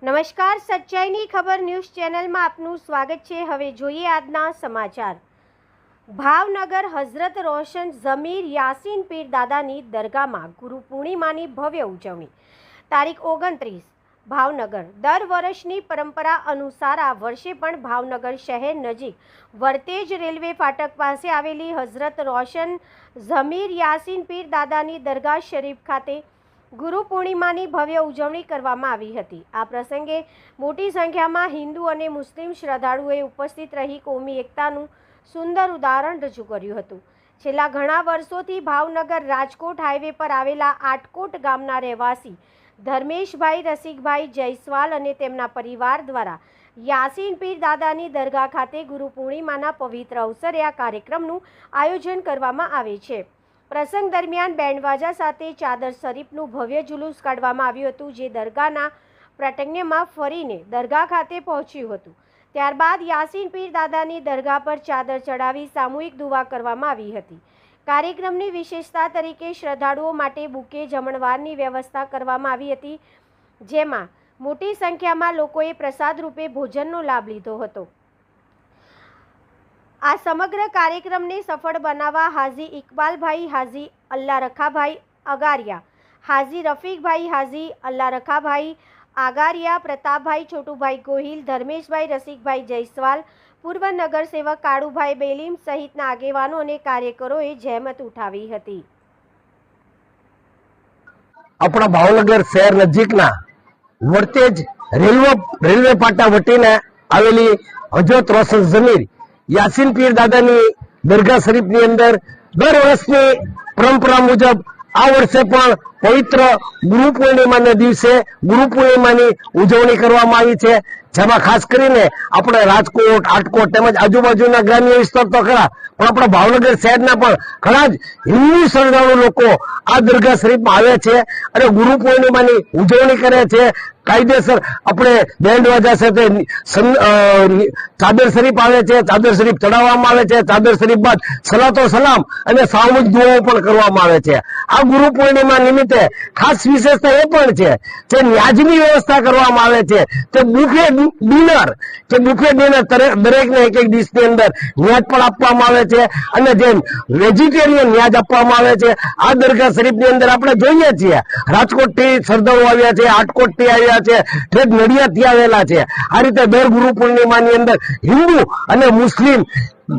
નમસ્કાર, સચ્ચાઈની ખબર ન્યૂઝ ચેનલમાં આપનું સ્વાગત છે। હવે જોઈએ આજના સમાચાર। ભાવનગર હઝરત રોશન ઝમીર યાસીન પીર દાદાની દરગાહમાં ગુરુ પૂર્ણિમાની ભવ્ય ઉજવણી। તારીખ 29 ભાવનગર। દર વર્ષની પરંપરા અનુસાર આ વર્ષે પણ ભાવનગર શહેર નજીક વર્તેજ રેલવે ફાટક પાસે આવેલી હઝરત રોશન ઝમીર યાસીન પીર દાદાની દરગાહ શરીફ ખાતે ગુરુ પૂર્ણિમાની ભવ્ય ઉજવણી કરવામાં આવી હતી। આ પ્રસંગે મોટી સંખ્યામાં હિન્દુ અને મુસ્લિમ શ્રદ્ધાળુઓએ ઉપસ્થિત રહી કોમી એકતાનું સુંદર ઉદાહરણ રજૂ કર્યું હતું। છેલ્લા ઘણા વર્ષોથી ભાવનગર રાજકોટ હાઈવે પર આવેલા આટકોટ ગામના રહેવાસી ધર્મેશભાઈ રસિકભાઈ જયસ્વાલ અને તેમના પરિવાર દ્વારા યાસીન પીર દાદાની દરગાહ ખાતે ગુરુ પૂર્ણિમાના પવિત્ર અવસરે આ કાર્યક્રમનું આયોજન કરવામાં આવે છે। પ્રસંગ દરમિયાન બેન્ડવાજા સાથે ચાદર શરીફનું ભવ્ય જુલુસ કાઢવામાં આવ્યું હતું, જે દરગાહના પ્રાંગણમાં ફરીને દરગાહ ખાતે પહોંચ્યું હતું। ત્યારબાદ યાસીન પીર દાદાની દરગાહ પર ચાદર ચડાવી સામૂહિક દુઆ કરવામાં આવી હતી। કાર્યક્રમની વિશેષતા તરીકે શ્રદ્ધાળુઓ માટે બુકે જમણવારની વ્યવસ્થા કરવામાં આવી હતી, જેમાં મોટી સંખ્યામાં લોકોએ પ્રસાદ રૂપે ભોજનનો લાભ લીધો હતો। આ સમગ્ર કાર્યક્રમને સફળ બનાવવા હાજી ઇકબાલભાઈ, હાજી અલ્લા રખાભાઈ અગારિયા, હાજી રફીકભાઈ, હાજી અલ્લા રખાભાઈ આગારિયા, પ્રતાપભાઈ છોટુભાઈ ગોહિલ, ધર્મેશભાઈ રસિકભાઈ જયસ્વાલ, પૂર્વ નગરસેવક કાળુભાઈ બેલીમ સહિતના આગેવાનો અને કાર્યકરોએ જહેમત ઉઠાવી હતી। આપણા ભાવનગર શહેર નજીકના વર્તેજ રેલવે પાટા વટીને આવેલી હઝરત રોશન ઝમીર યાસીન પીર દાદાની દરગાહ શરીફની અંદર દર વર્ષની પરંપરા મુજબ આ વર્ષે પણ પવિત્ર ગુરુ પૂર્ણિમાના દિવસે ગુરુ પૂર્ણિમાની ઉજવણી કરવામાં આવી છે, જેમાં ખાસ કરીને આપણે રાજકોટ, આટકોટ તેમજ આજુબાજુના ગ્રામ્ય વિસ્તાર તો ખરા, પણ આપણા ભાવનગર શહેરના પણ ઘણા જ હિન્દુ શ્રદ્ધાળુ લોકો આ દરગાહ શરીફમાં આવે છે અને ગુરુ પૂર્ણિમાની ઉજવણી કરે છે। કાયદેસર આપણે બેન્ડ વાજા સાથે ચાદર શરીફ આવે છે, ચાદર શરીફ ચડાવવામાં આવે છે, ચાદર શરીફ બાદ સલાતો સલામ અને સામૂહિક દુઆઓ પણ કરવામાં આવે છે। આ ગુરુ પૂર્ણિમા નિમિત્તે ખાસ વિશેષતા એ પણ છે કે ન્યાજની વ્યવસ્થા કરવામાં આવે છે, તે બુફે ડિનર દરેકને એક એક ડિશની અંદર ન્યાજ પણ આપવામાં આવે છે અને જે વેજીટેરિયન ન્યાજ આપવામાં આવે છે। આ દરગાહ શરીફની અંદર આપણે જોઈએ છીએ રાજકોટથી શ્રદ્ધાળુઓ આવ્યા છે, આટકોટથી આવ્યા છે, ઠેઠ નડિયાદથી આવેલા છે। આ રીતે દર ગુરુ પૂર્ણિમાની અંદર હિન્દુ અને મુસ્લિમ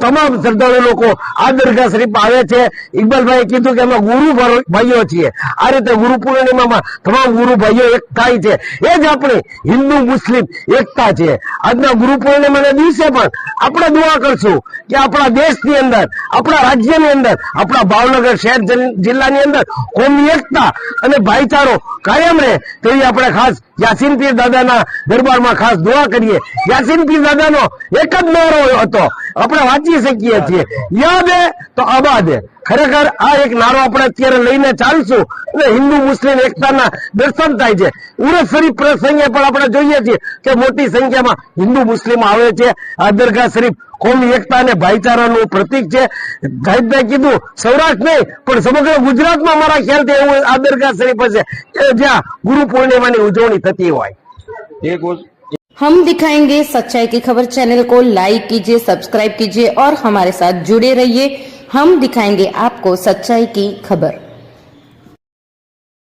તમામ શ્રદ્ધાળુ લોકો આ દરગાહ શરીફ આવે છે। ઇકબાલભાઈએ કીધું કે અમે ગુરુ ભાઈઓ છીએ, આ રીતે ગુરુ પૂર્ણિમામાં તમામ ગુરુ ભાઈઓ એક થાય છે, એ જ આપણી હિન્દુ મુસ્લિમ એકતા છે। આજના ગુરુ પૂર્ણિમાના દિવસે પણ આપણે દુઆ કરશું કે આપણા દેશની અંદર, આપણા રાજ્યની અંદર, આપણા ભાવનગર શહેર જિલ્લાની અંદર કોમી એકતા અને ભાઈચારો કાયમ રહે તેવી આપણે ખાસ યાસીન પીર દાદાના દરબારમાં ખાસ દુઆ કરીએ। યાસીન પીર દાદાનો એક જ નારો હતો, આપણે વાંચી શકીએ છીએ, યાદ હે તો આબાદ હે। ખરેખર આ એક નારો આપણે અત્યારે લઈને ચાલશું અને હિન્દુ મુસ્લિમ એકતાના દર્શન થાય છે। ઉરસ શરીફ પ્રસંગે પણ આપણે જોઈએ છીએ કે મોટી સંખ્યામાં હિન્દુ મુસ્લિમ આવે છે। આ દરગાહ શરીફ કોમી એકતા અને ભાઈચારાનું પ્રતીક છે। જાહિદભાઈ કીધું સૌરાષ્ટ્ર નહીં પણ સમગ્ર ગુજરાતમાં મારા ખ્યાલથી એવું આ દરગાહ શરીફ હશે કે જ્યાં ગુરુ પૂર્ણિમાની ઉજવણી થતી હોય। हम दिखाएंगे सच्चाई की खबर चैनल को लाइक कीजिए, सब्सक्राइब कीजिए और हमारे साथ जुड़े रहिए। हम दिखाएंगे आपको सच्चाई की खबर।